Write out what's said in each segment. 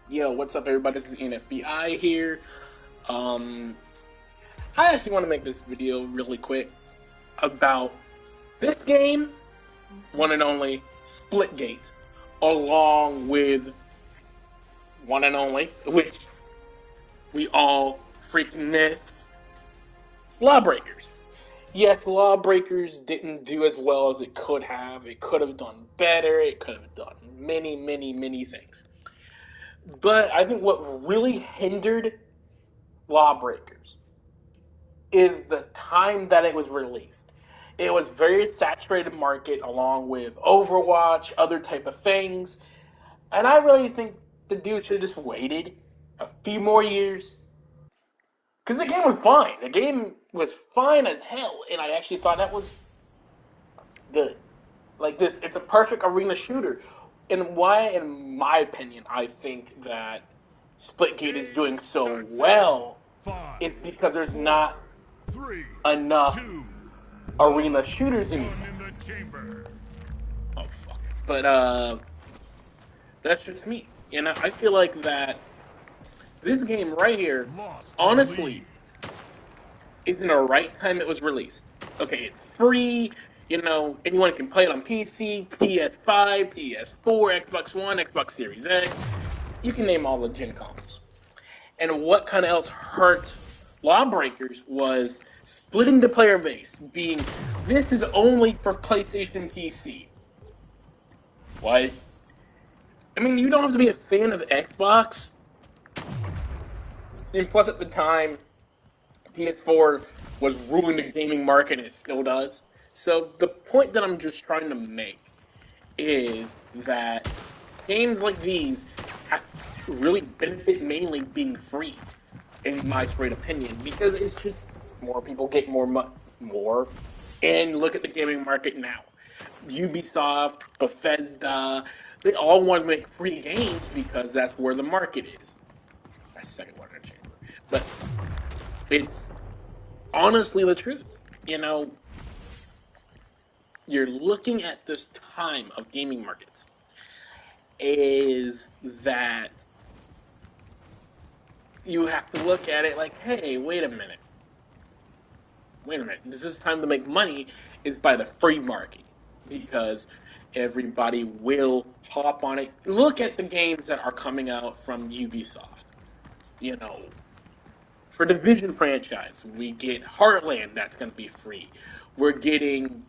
Yo, what's up, everybody? This is NFBI here. Um, I actually want to make this video really quick about this game, one and only Splitgate, along with one and only, which we all freaking miss, Lawbreakers. Yes, Lawbreakers didn't do as well as it could have. It could have done better. It could have done many things. But I think what really hindered Lawbreakers is the time that it was released. It was very saturated market along with Overwatch, other type of things. And I really think the dude should have just waited a few more years. Because the game was fine. The game was fine as hell. And I actually thought that was good. Like this, it's a perfect arena shooter. And why, in my opinion, I think that Splitgate is doing so well is because there's not enough arena shooters anymore. Oh fuck. But that's just me. You know, I feel like that this game right here, honestly, is in the right time it was released. Okay, it's free. You know, anyone can play it on PC, PS5, PS4, Xbox One, Xbox Series X. You can name all the gen consoles. And what kind of else hurt Lawbreakers was splitting the player base, being this is only for PlayStation PC. What? I mean, you don't have to be a fan of Xbox. And plus, at the time, PS4 was ruling the gaming market, and it still does. So the point that I'm just trying to make is that games like these have really benefit mainly being free, in my straight opinion, because it's just more people get more. And look at the gaming market now. Ubisoft, Bethesda, they all want to make free games because that's where the market is. I second one in the chamber. But it's honestly the truth. You know, you're looking at this time of gaming markets is that you have to look at it like, hey, wait a minute. This is time to make money is by the free market because everybody will hop on it. Look at the games that are coming out from Ubisoft. You know, for Division franchise, we get Heartland, that's going to be free. We're getting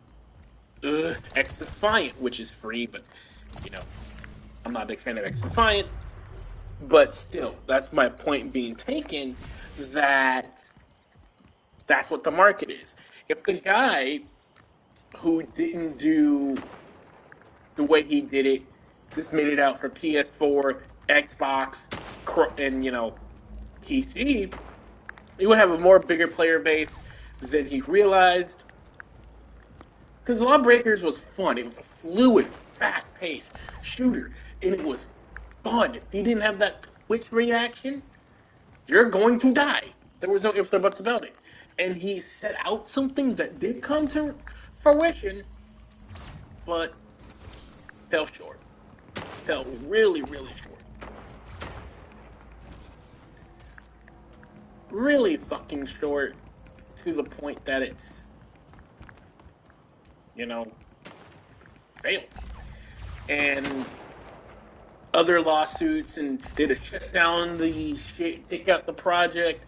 X Defiant, which is free, but, you know, I'm not a big fan of X Defiant. But still, that's my point being taken that that's what the market is. If the guy who didn't do the way he did it, just made it out for PS4, Xbox, and, you know, PC, he would have a more bigger player base than he realized. Because Lawbreakers was fun. It was a fluid, fast-paced shooter, and it was fun. If you didn't have that Twitch reaction, you're going to die. There was no ifs or buts about it. And he set out something that did come to fruition, but fell short. Fell really short. Really fucking short to the point that it's, you know, failed. And other lawsuits and did a shut down the shit, take out the project.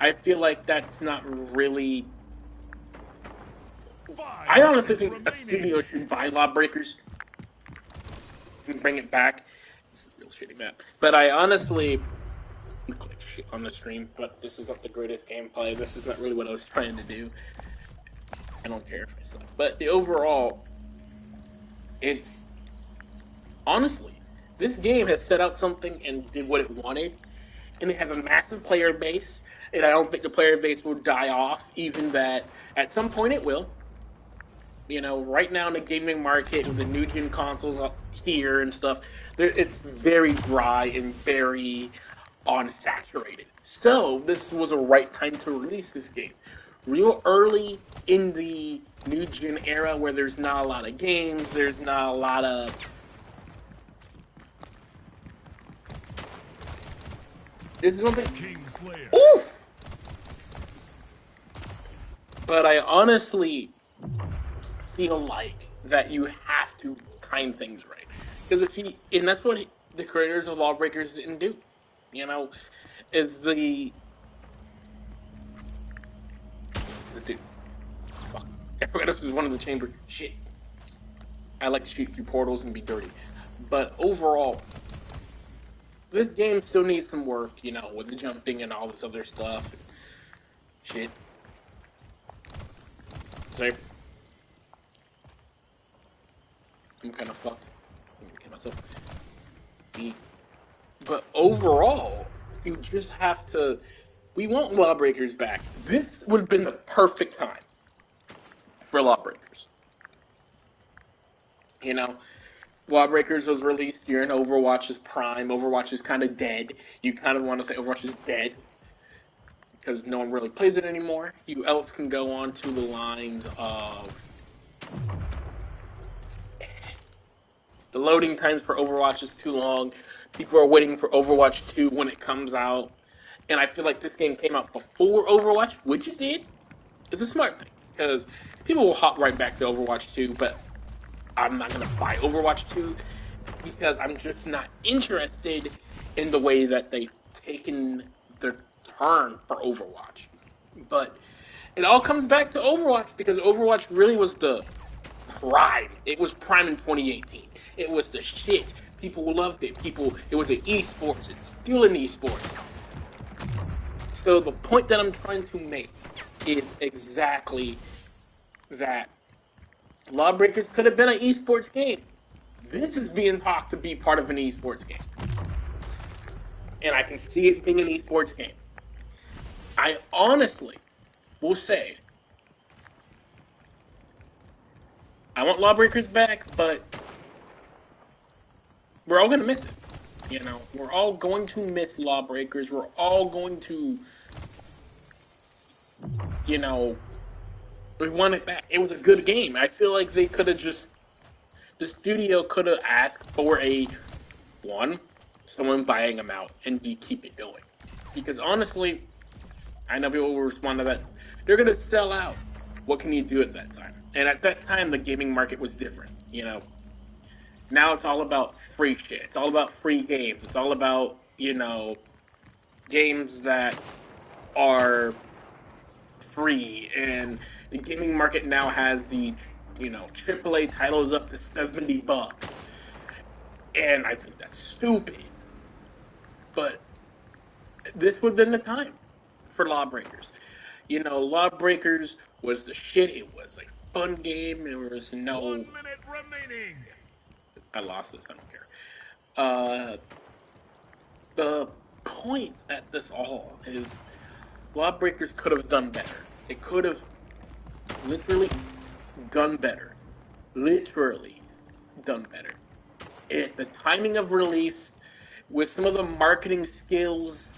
I feel like that's not really. I honestly think a studio should buy Lawbreakers and bring it back. It's a real shitty map. But I honestly click shit on the stream, but this is not the greatest gameplay. This is not really what I was trying to do. I don't care if I suck. But the overall, it's honestly, this game has set out something and did what it wanted, and it has a massive player base, and I don't think the player base will die off, even that at some point it will. You know, right now in the gaming market with the new gen consoles here and stuff, it's very dry and very unsaturated. So this was a right time to release this game. Real early in the new gen era where there's not a lot of games, there's not a lot of This is one thing. Oof! But I honestly feel like that you have to time things right. Because and that's what the creators of Lawbreakers didn't do. You know, is the dude. Fuck. I forgot this was one of the chamber. Shit. I like to shoot through portals and be dirty. But overall, this game still needs some work, with the jumping and all this other stuff. And shit. So I'm kind of fucked. I'm gonna kill myself. But overall, you just have to. We want Lawbreakers back. This would have been the perfect time for Lawbreakers. You know, Lawbreakers was released during Overwatch's prime. Overwatch is kind of dead. You kind of want to say Overwatch is dead because no one really plays it anymore. You else can go on to the lines of the loading times for Overwatch is too long. People are waiting for Overwatch 2 when it comes out. And I feel like this game came out before Overwatch, which it did. It's a smart thing because people will hop right back to Overwatch 2, but I'm not going to buy Overwatch 2 because I'm just not interested in the way that they've taken the turn for Overwatch. But it all comes back to Overwatch because Overwatch really was the prime. It was prime in 2018. It was the shit. People loved it. It was an esports. It's still an esports. So the point that I'm trying to make is exactly that Lawbreakers could have been an esports game. This is being talked to be part of an esports game. And I can see it being an esports game. I honestly will say I want Lawbreakers back, but we're all going to miss it. We're all going to miss Lawbreakers. We're all going to, we want it back. It was a good game. I feel like they could have the studio could have asked for someone buying them out and keep it going. Because honestly, I know people will respond to that. They're going to sell out. What can you do at that time? And at that time, the gaming market was different, Now it's all about free shit. It's all about free games. It's all about, games that are free. And the gaming market now has the, AAA titles up to $70. And I think that's stupid. But this would have been the time for Lawbreakers. Lawbreakers was the shit. It was a fun game. There was no. 1 minute remaining. I lost this. I don't care. The point at this all is Lawbreakers could have done better. It could have literally done better. Literally done better. The timing of release, with some of the marketing skills,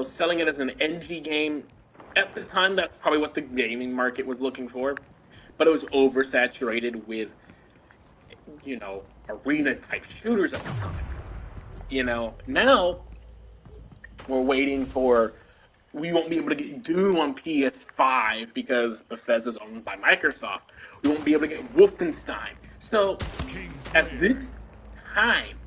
selling it as an NG game, at the time, that's probably what the gaming market was looking for. But it was oversaturated with, arena-type shooters at the time. Now, we're waiting for, we won't be able to get Doom on PS5 because Bethesda's owned by Microsoft. We won't be able to get Wolfenstein. So, at this time,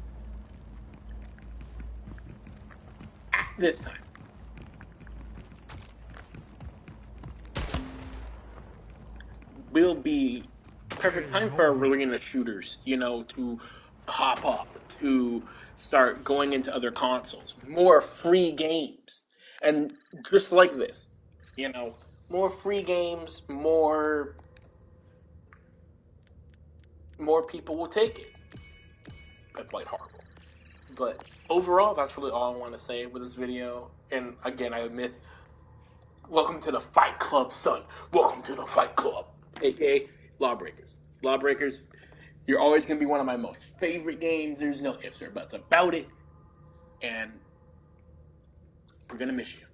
will be perfect time for arena shooters, to pop up, to start going into other consoles. More free games. And just like this, more free games, more people will take it. I played horrible. But overall, that's really all I want to say with this video. And again, I miss. Welcome to the Fight Club, son. Welcome to the Fight Club. AKA Lawbreakers. Lawbreakers, you're always going to be one of my most favorite games. There's no ifs or buts about it. And we're going to miss you.